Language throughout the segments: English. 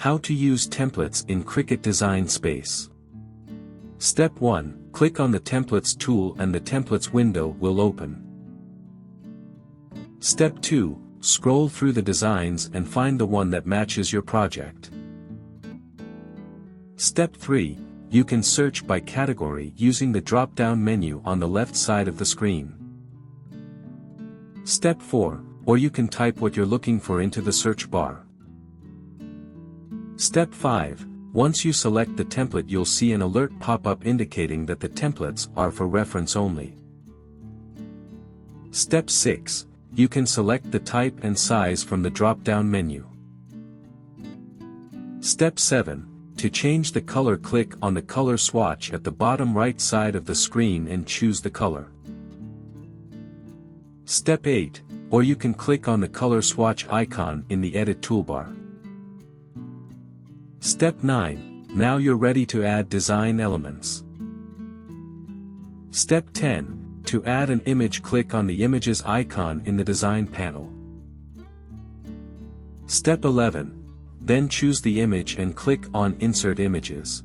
How to use templates in Cricut Design Space. Step 1. Click on the Templates tool and the Templates window will open. Step 2. Scroll through the designs and find the one that matches your project. Step 3. You can search by category using the drop-down menu on the left side of the screen. Step 4. Or you can type what you're looking for into the search bar. Step 5. Once you select the template, you'll see an alert pop up indicating that the templates are for reference only. Step 6. You can select the type and size from the drop-down menu. Step 7. To change the color, click on the color swatch at the bottom right side of the screen and choose the color. Step 8. Or you can click on the color swatch icon in the edit toolbar. Step 9. Now you're ready to add design elements. Step 10. To add an image, click on the images icon in the design panel. Step 11. Then choose the image and click on Insert Images.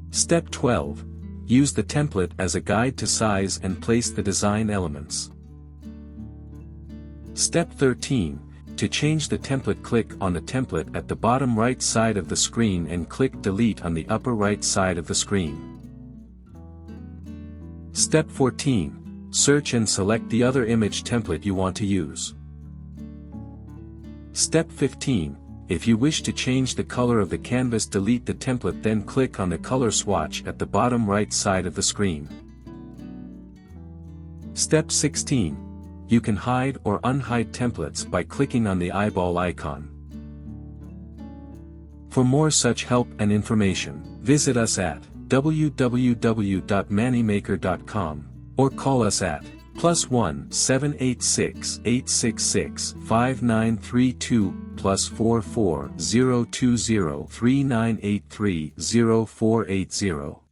Step 12. Use the template as a guide to size and place the design elements. Step 13. To change the template, click on the template at the bottom right side of the screen and click Delete on the upper right side of the screen. Step 14. Search and select the other image template you want to use. Step 15. If you wish to change the color of the canvas, delete the template, then click on the color swatch at the bottom right side of the screen. Step 16. You can hide or unhide templates by clicking on the eyeball icon. For more such help and information, visit us at www.manimaker.com or call us at +1 786 866 5932 +44 020 3983 0480.